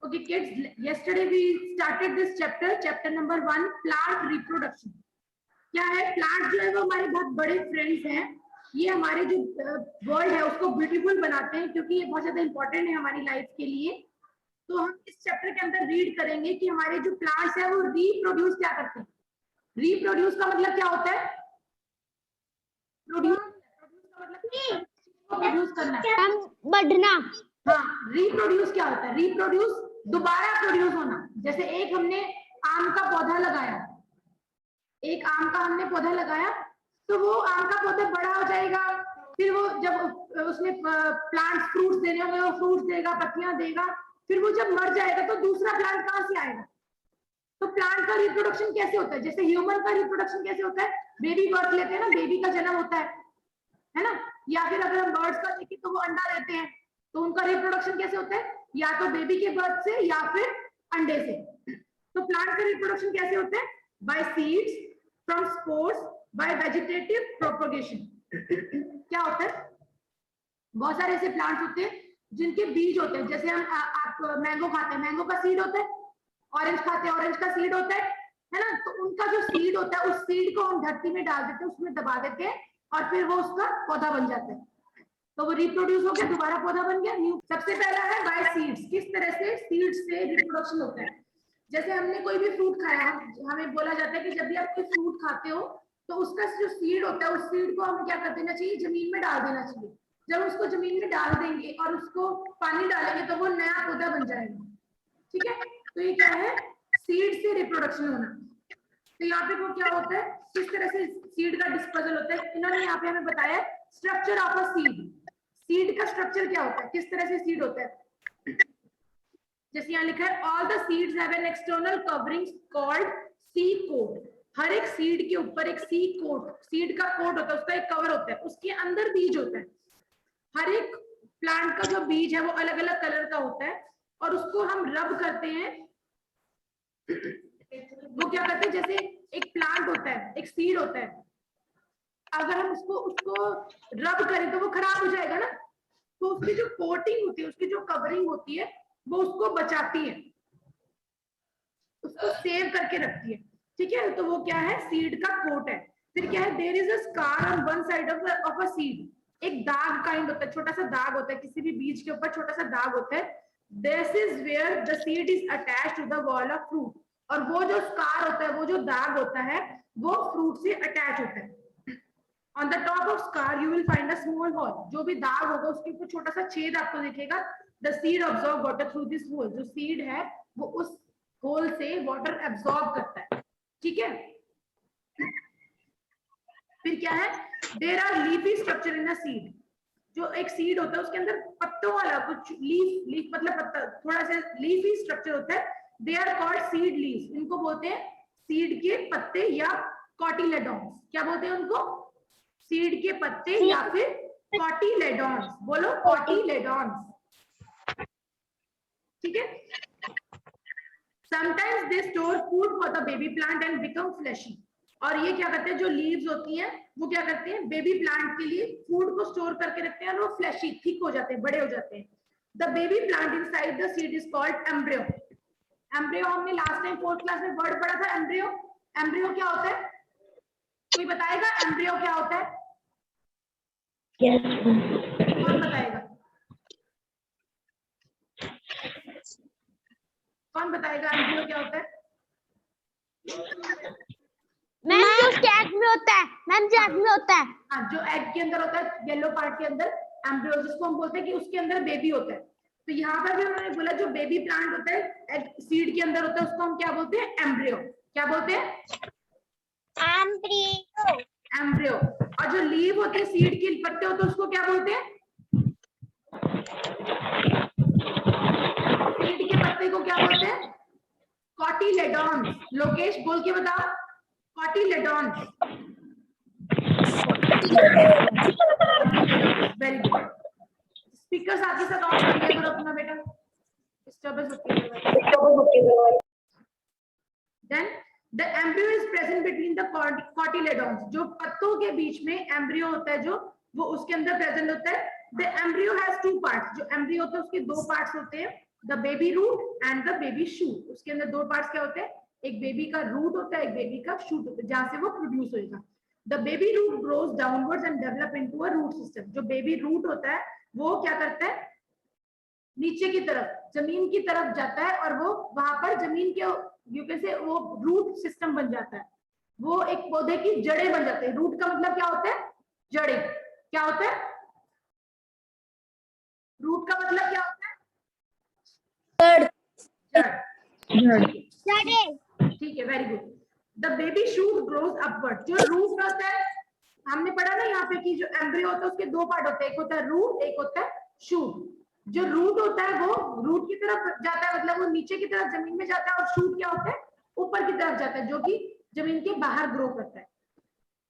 Okay, kids, yesterday we started this chapter number 1, plant reproduction. क्या है plant जो है वो हमारे बहुत बड़े फ्रेंड्स हैं। ये हमारे जो वर्ल्ड है उसको ब्यूटीफुल बनाते हैं, क्योंकि ये बहुत ज्यादा इंपॉर्टेंट है हमारी लाइफ के लिए। तो हम इस चैप्टर के अंदर रीड करेंगे कि हमारे जो प्लांट्स है वो रिप्रोड्यूस क्या करते हैं। रिप्रोड्यूस का मतलब क्या होता है? प्रोड्यूस का मतलब प्रोड्यूस करना है, बढ़ना। हाँ, रिप्रोड्यूस क्या होता है? रिप्रोड्यूस दोबारा प्रोड्यूस होना। जैसे एक हमने आम का पौधा लगाया, एक आम का हमने पौधा लगाया, तो वो आम का पौधा बड़ा हो जाएगा, फिर वो जब उसमें प्लांट्स फ्रूट्स देने होंगे वो फ्रूट्स देगा, पत्तियां देगा, फिर वो जब मर जाएगा तो दूसरा प्लांट कहाँ से आएगा? तो प्लांट का रिप्रोडक्शन कैसे होता है? जैसे ह्यूमन का रिप्रोडक्शन कैसे होता है? बेबी बर्थ लेते हैं ना, बेबी का जन्म होता है ना। या फिर अगर हम बर्ड्स का देखें तो वो अंडा देते हैं, तो उनका रिप्रोडक्शन कैसे होता है? या तो बेबी के बर्थ से या फिर अंडे से। तो प्लांट का रिप्रोडक्शन कैसे होता है? By seeds, from spores, by vegetative propagation. क्या होता है? बहुत सारे ऐसे प्लांट्स होते हैं जिनके बीज होते हैं। जैसे हम आप मैंगो खाते हैं, मैंगो का सीड होता है। ऑरेंज खाते हैं, ऑरेंज का सीड होता है ना। तो उनका जो सीड होता है उस सीड को हम धरती में डाल देते हैं, उसमें दबा देते हैं और फिर वो उसका पौधा बन जाता है। तो वो रिप्रोड्यूस हो गया, दोबारा पौधा बन गया न्यू। सबसे पहला है बाय सीड्स। किस तरह से सीड्स से रिप्रोडक्शन होता है? जैसे हमने कोई भी फ्रूट खाया, हमें बोला जाता है कि जब भी आप कोई फ्रूट खाते हो तो उसका जो सीड होता है उस सीड को हमें क्या कर देना चाहिए? जमीन में डाल देना चाहिए। जब उसको जमीन में डाल देंगे और उसको पानी डालेंगे तो वो नया पौधा बन जाएगा। ठीक है, तो ये क्या है? सीड से रिप्रोडक्शन होना। तो यहाँ पे वो क्या होता है, किस तरह से सीड का डिस्पोजल होता है, इन्होंने यहाँ पे हमें बताया structure of a seed. Seed का स्ट्रक्चर क्या होता है, किस तरह से सीड होता है। जैसे यहाँ लिखा है all the seeds have an external covering called seed coat. हर एक सीड के ऊपर एक सीड कोट, सीड का कोट होता है, उसका एक कवर होता है, उसके अंदर बीज होता है। हर एक प्लांट का जो बीज है वो अलग अलग कलर का होता है और उसको हम रब करते हैं। वो क्या करते हैं, जैसे एक प्लांट होता है, एक सीड होता है, अगर हम उसको रब करें तो वो खराब हो जाएगा ना। तो उसकी जो कोटिंग होती है, उसकी जो कवरिंग होती है, वो उसको बचाती है, उसको सेव करके रखती है। ठीक है, तो वो क्या है? सीड का कोट है। फिर क्या है? There is a scar on one side of a seed. एक दाग काइंड होता है, छोटा सा दाग होता है, किसी भी बीज के ऊपर छोटा सा दाग होता है। This is where the seed is attached to the wall of fruit. और वो जो स्कार होता है, वो जो दाग होता है, वो फ्रूट से अटैच होता है। On the top of scar you will find a small hole. जो भी दाग होगा उसके ऊपर छोटा सा छेद आपको दिखेगा। The seed absorb water through this hole. जो सीड है वो उस होल से वाटर एब्सॉर्ब करता है। ठीक है, फिर क्या है? There are leafy structure in a seed. जो एक सीड होता है उसके अंदर पत्तों वाला कुछ लीफ मतलब पत्ता, थोड़ा सा लीफी स्ट्रक्चर होता है। They are called seed leaves. इनको बोलते हैं सीड के पत्ते या कॉटिलेडॉन्स। क्या बोलते हैं उनको? सीड के पत्ते या फिर कॉटिलेडॉन्स। बोलो कॉटिलेडॉन्स। ठीक है, sometimes they store food for the baby plant and become fleshy. और ये क्या करते हैं, जो लीव्स होती हैं वो क्या करते हैं? बेबी प्लांट के लिए फूड को स्टोर करके रखते हैं और वो फ्लैशी, थिक हो जाते हैं, बड़े हो जाते हैं। The baby plant inside the seed is called embryo. Embryo हमने लास्ट टाइम 4th क्लास में वर्ड पढ़ा था, एम्ब्रियो। एम्ब्रियो क्या होता है? कोई बताएगा एम्ब्रियो क्या होता है? कौन बताएगा? कौन बताएगा एम्ब्रियो क्या होता है? मैम जो एग में होता है, मैम जो एग में होता है, हाँ, जो एग के अंदर होता है, येलो पार्ट के अंदर एम्ब्रियो, जिसको हम बोलते हैं कि उसके अंदर बेबी होता है। तो यहाँ पर भी उन्होंने बोला जो बेबी प्लांट होता है, एग सीड के अंदर होता है, उसको हम क्या बोलते हैं? एम्ब्रियो। क्या बोलते हैं? एम्ब्रियो। एम्ब्रियो। और जो लीव होती है, सीड के पत्ते होते हैं, उसको क्या बोलते हैं? सीड के पत्ते को क्या बोलते हैं? कॉटिलेडॉन्स। लोकेश बोल के बताओ, कॉटिलेडॉन्स। Very good. स्पीकर साथ ही साथ ऑन कर लिया करो अपना बेटा, डिस्टर्बेंस होती है। Then the embryo is present between the cotyledons. जो पत्तों के बीच में एम्ब्रियो होता है, जो वो उसके अंदर प्रेजेंट होता है। The embryo has two parts, जो एम्ब्रियो होता है उसके दो पार्ट्स होते हैं, the baby root and the baby shoot. उसके अंदर दो पार्ट्स क्या होते हैं, एक बेबी का रूट होता है, एक बेबी का शूट होता है, जहां से वो प्रोड्यूस होएगा। The baby root grows downwards and develop into a root system. जो बेबी रूट होता है वो क्या करता है, नीचे की तरफ जमीन की तरफ जाता है, और वो वहां पर जमीन के यू कैन से वो रूट सिस्टम बन जाता है, वो एक पौधे की जड़ें बन जाते हैं। रूट का मतलब क्या होता है, जड़ें। क्या होता है रूट का मतलब, क्या होता है, जड़। ठीक है, very good. The baby shoot grows upward. जो रूट होता है, हमने पढ़ा ना यहाँ पे कि जो एम्ब्रियो होता है उसके दो पार्ट होते हैं, एक होता है रूट, एक होता है शूट। जो रूट होता है वो रूट की तरफ जाता है, मतलब वो नीचे की तरफ जमीन में जाता है, और शूट क्या होता है, ऊपर की तरफ जाता है, जो कि जमीन के बाहर ग्रो करता है।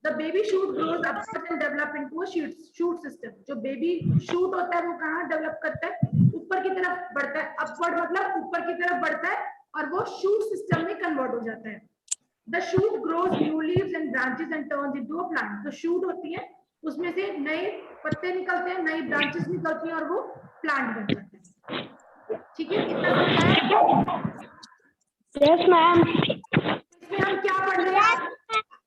The baby shoot grows upward and develop into a shoot system. जो बेबी शूट होता है वो कहाँ डेवलप करता है, ऊपर की तरफ बढ़ता है, अपवर्ड मतलब ऊपर की तरफ बढ़ता है, और वो शूट सिस्टम में कन्वर्ट हो जाता है। The shoot grows new leaves and branches and turns into a plant. तो shoot होती है, उसमें से नए पत्ते निकलते हैं, नई ब्रांचेस निकलती हैं, और वो प्लांट बन जाता है। ठीक है, इतना समझाया? Yes ma'am. इसमें हम क्या पढ़ रहे हैं?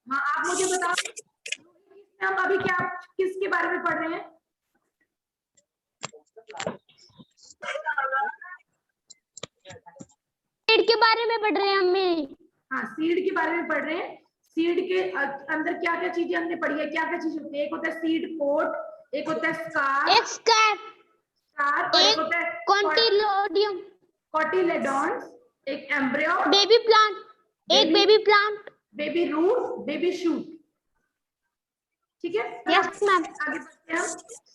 हाँ, आप मुझे बताओ, इसमें हम अभी क्या किसके बारे में पढ़ रहे हैं? सीड के बारे में पढ़ रहे हैं हमें। हाँ, सीड के बारे में पढ़ रहे हैं। सीड के अंदर क्या क्या चीजें हमने पढ़ी है, क्या क्या चीजें होती है? एक होता है सीड कोट, एक होता है स्कार, एक स्कैप, और एक होता है कॉन्टिलोडियम, कॉटिलेडॉन्स, एक एम्ब्रियो, बेबी प्लांट, एक baby plant. Baby root, baby shoot. ठीक है, यस मैम। आगे बढ़ते हैं हम।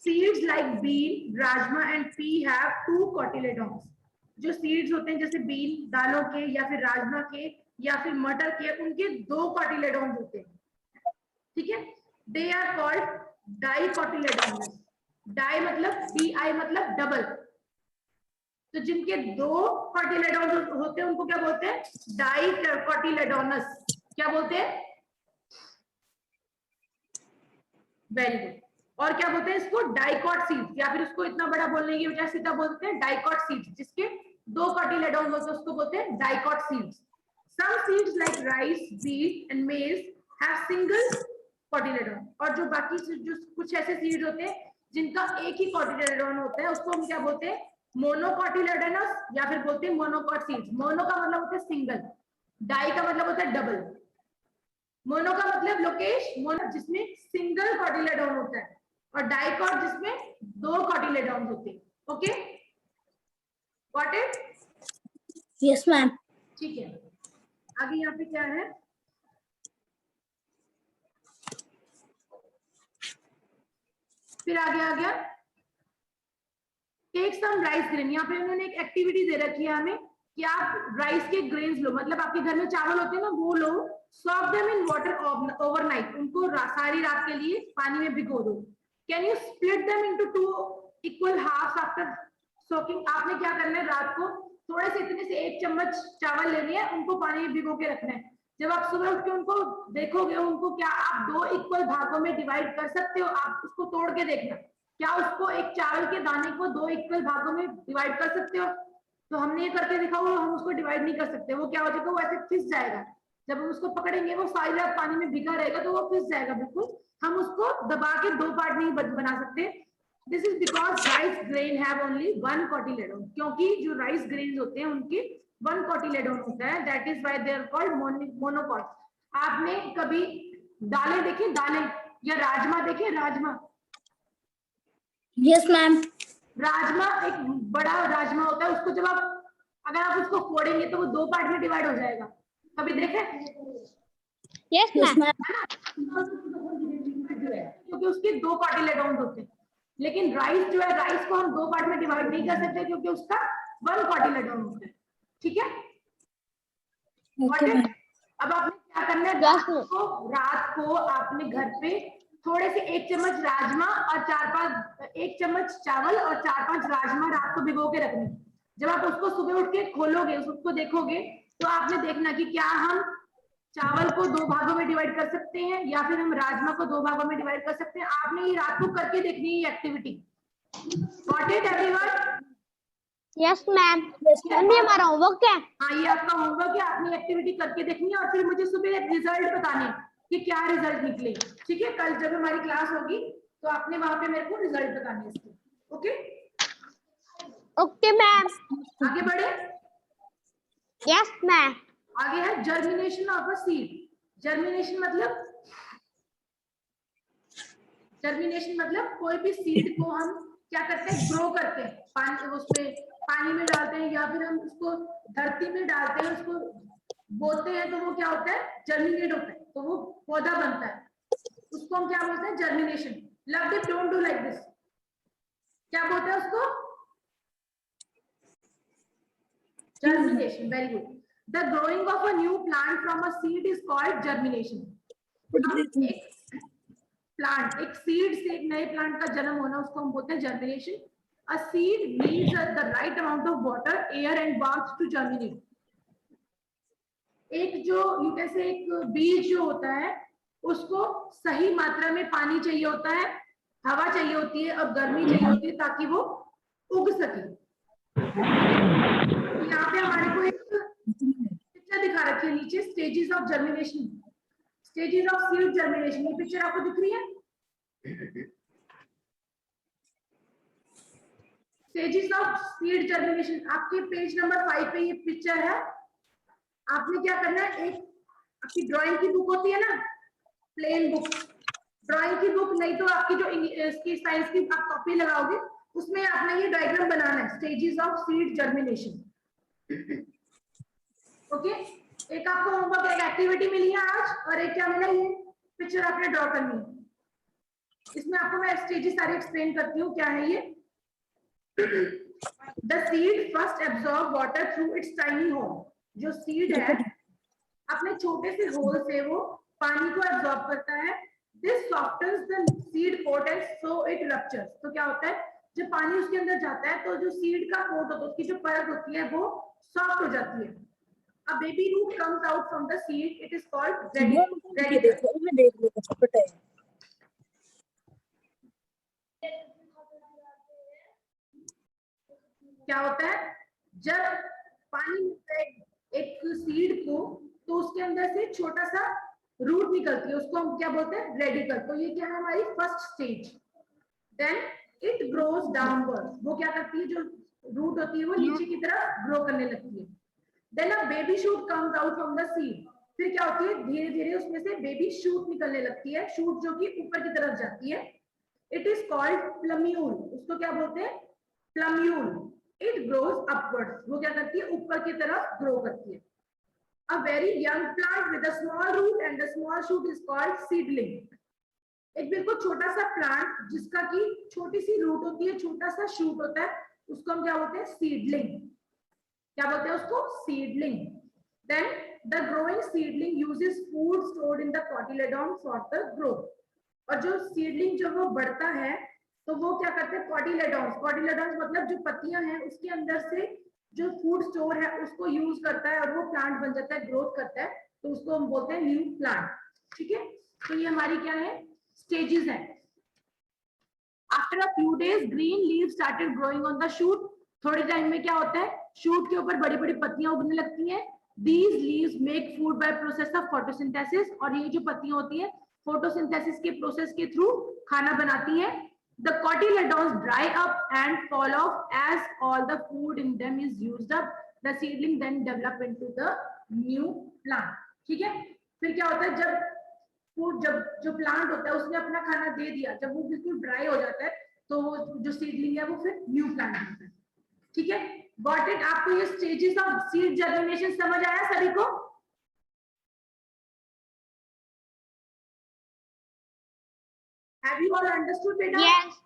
Seeds like bean, rajma and pea have two cotyledons. जो सीड्स होते हैं जैसे बीन दालों के, या फिर राजमा के, या फिर मटर के, उनके दो कॉटिलेडॉन्स होते हैं। ठीक है, दे आर कॉल्ड डाइकोटिलेडॉन्स। डाई मतलब DI मतलब डबल। तो जिनके दो कॉटिलेडॉन्स होते हैं उनको क्या बोलते हैं, डाइकोटिलेडॉनस। क्या बोलते हैं, वेरी गुड। और क्या बोलते हैं इसको, डाइकॉट सीड्स, या फिर उसको इतना बड़ा बोलने की वजह सीधा बोलते हैं डाइकॉट सीड्स। जिसके दो कॉटिलेडॉन्स होते हैं उसको बोलते हैं dicot seeds. Some seeds like rice, wheat and maize have single cotyledon. और जो बाकी जो कुछ ऐसे सीड्स होते हैं जिनका एक ही कॉटिलेडॉन होता है उसको हम क्या बोलते हैं, मोनोकॉटिलेडोनस, या फिर बोलते हैं मोनोकॉट सीड्स। मोनो का मतलब होता है सिंगल, डाई का मतलब होता है डबल। मोनो का मतलब लोकेश, मोनो जिसमें सिंगल कॉटिलेडॉन होता है, और डाइकॉट जिसमें दो कॉटिलेडॉन होते हैं। Okay, got it? Yes ma'am. ठीक है, आगे यहाँ पे क्या है, फिर आगे आ गया टेक सम राइस ग्रेन। यहाँ पे उन्होंने एक एक्टिविटी दे रखी है हमें कि आप राइस के ग्रेन्स लो, मतलब आपके घर में चावल होते हैं ना, वो लो, soak them in water overnight. उनको सारी रात के लिए पानी में भिगो दो। Can you split them into 2 equal halves after soaking. आपने क्या करना है, रात को थोड़े से इतने से 1 चम्मच चावल लेने हैं, उनको पानी में भिगो के रखना है। जब आप सुबह उठ के उनको देखोगे, उनको क्या आप 2 इक्वल भागों में डिवाइड कर सकते हो? आप उसको तोड़ के देखना, क्या उसको एक चावल के दाने को 2 इक्वल भागों में डिवाइड कर सकते हो? तो हमने ये करके देखा, वो हम उसको डिवाइड नहीं कर सकते। वो क्या हो जाएगा, वो ऐसे फिस जाएगा। जब हम उसको पकड़ेंगे वो सारी रात पानी में भिगा रहेगा, तो वो फिस जाएगा बिल्कुल। हम उसको दबा के 2 पार्ट नहीं बना सकते। This is because rice grain have only 1 कॉटिलेडोन। क्योंकि जो राइस ग्रेन्स होते हैं उनके 1 कॉटिलेडोन होता है, that is why they are called monocot. आपने कभी दालें देखी, दालें या राजमा देखे, राजमा? Yes ma'am. राजमा एक बड़ा राजमा होता है, उसको जब आप अगर आप उसको फोड़ेंगे तो वो 2 पार्ट में डिवाइड हो जाएगा। कभी देखे? Yes ma'am. क्योंकि उसके 2 कॉटिलेडोन्स होते हैं। लेकिन राइस जो है, राइस को हम 2 पार्ट में डिवाइड नहीं कर सकते क्योंकि उसका 1 कॉटिलेडोन होता है। ठीक है, अब आपने क्या करना है, रात को आपने घर पे थोड़े से 1 चम्मच राजमा और 4-5 1 चम्मच चावल और 4-5 राजमा रात को भिगो के रखने। जब आप उसको सुबह उठ के खोलोगे, उसको देखोगे, तो आपने देखना कि क्या हम चावल को 2 भागों में डिवाइड कर सकते हैं, या फिर हम राजमा को 2 भागों में डिवाइड कर सकते हैं। आपने ये रात को करके देखनी है activity. Got it everyone? Yes ma'am. Yes, ma'am ये हमारा होमवर्क है। हाँ, ये आपका होमवर्क है, आपने एक्टिविटी करके देखनी है और फिर मुझे सुबह रिजल्ट बताने कि क्या रिजल्ट निकले। ठीक है, कल जब हमारी क्लास होगी तो आपने वहां पे मेरे को रिजल्ट बताने इसके। Okay okay ma'am. आगे बढ़े। Yes ma'am. आगे है germination of a seed. Germination मतलब कोई भी सीड को हम क्या करते हैं, ग्रो करते हैं, पानी उसमें पानी में डालते हैं या फिर हम उसको धरती में डालते हैं, उसको बोते हैं तो वो क्या होता है, जर्मिनेट होता है, तो वो पौधा बनता है, उसको हम क्या बोलते हैं, germination. Lovedeep don't do like this. क्या बोलते हैं उसको, germination. Very good. The growing of a new plant from a seed is called germination. एक सीड से एक नए प्लांट का जन्म होना, उसको हम बोलते हैं germination. A seed needs the right amount of water, air and warmth to germinate. एक जो जैसे एक बीज जो होता है उसको सही मात्रा में पानी चाहिए होता है, हवा चाहिए होती है और गर्मी चाहिए होती है ताकि वो उग सके। यहाँ पे हमारे को एक पिक्चर दिखा रखी है नीचे, stages of germination, stages of seed germination. ये पिक्चर आपको दिख रही है, स्टेजेस ऑफ सीड जर्मिनेशन। आपके पेज नंबर 5 पे ये पिक्चर है। आपने क्या करना है, एक आपकी ड्राइंग की बुक होती है ना, प्लेन बुक, ड्राइंग की बुक नहीं तो आपकी जो इसकी साइंस की आप कॉपी लगाओगे उसमें आपने ये डायग्राम बनाना है, stages of seed germination. Okay, एक आपको होमवर्क, एक एक्टिविटी मिली है आज और एक क्या मिला, ये पिक्चर आपने ड्रॉ करनी है। इसमें आपको मैं स्टेजेस सारे एक्सप्लेन करती हूँ क्या है ये। The seed first absorb water through its tiny hole. जो सीड है अपने छोटे से होल से वो पानी को एब्जॉर्ब करता है। This softens the seed coat and so it ruptures. तो क्या होता है, जब पानी उसके अंदर जाता है तो जो सीड का कोट होता है, उसकी जो परत होती है वो सॉफ्ट हो जाती है। A baby root comes out from the seed. It is called radicle. क्या होता है, जब पानी मिलता है एक सीड को तो उसके अंदर से छोटा सा रूट निकलती है, उसको हम क्या बोलते हैं, रेडिकल। तो ये क्या है हमारी first stage. Then it grows downward. वो क्या करती है, जो रूट होती है वो नीचे की तरफ ग्रो करने लगती है। Then a baby shoot comes out from the seed. फिर क्या होती है, धीरे धीरे उसमें से बेबी शूट निकलने लगती है, शूट जो कि ऊपर की तरफ जाती है। It is called plumule. उसको क्या बोलते हैं, प्लम्यूल। It grows upwards. वो क्या करती है, ऊपर की तरफ ग्रो करती है। A very young plant with a small root and a small shoot is called seedling. एक बिल्कुल छोटा सा प्लांट जिसका की छोटी सी रूट होती है, छोटा सा शूट होता है, उसको हम क्या बोलते हैं, सीडलिंग। क्या बोलते हैं उसको, seedling. Then the growing seedling uses food stored in the cotyledon for the growth. और जो सीडलिंग जो वो बढ़ता है तो वो क्या करते हैं, कॉटिलेडॉन्स, कॉटिलेडॉन्स मतलब जो पत्तियां हैं उसके अंदर से जो फूड स्टोर है उसको यूज करता है और वो प्लांट बन जाता है, ग्रोथ करता है, तो उसको हम बोलते हैं न्यू प्लांट। ठीक है, तो ये हमारी क्या है, स्टेजेस है। After a few days green leaves started growing on the shoot. थोड़े टाइम में क्या होता है, शूट के ऊपर बड़ी बड़ी पत्तियां उगने लगती हैं। These leaves make food by process of photosynthesis. और ये जो पत्तियां होती है फोटोसिंथेसिस के प्रोसेस के थ्रू खाना बनाती है। The cotyledons dry up and fall off as all the food in them is used up. The seedling then develop into the new plant. ठीक है, फिर क्या होता है, जब फूड, जब जो प्लांट होता है उसने अपना खाना दे दिया, जब वो बिल्कुल ड्राई हो जाता है तो वो जो सीडलिंग है वो फिर न्यू प्लांट बनता है। ठीक है, गॉट इट। आपको ये स्टेजेस ऑफ सीड जर्मिनेशन समझ आया सभी को? Have you all understood, beta? Yes.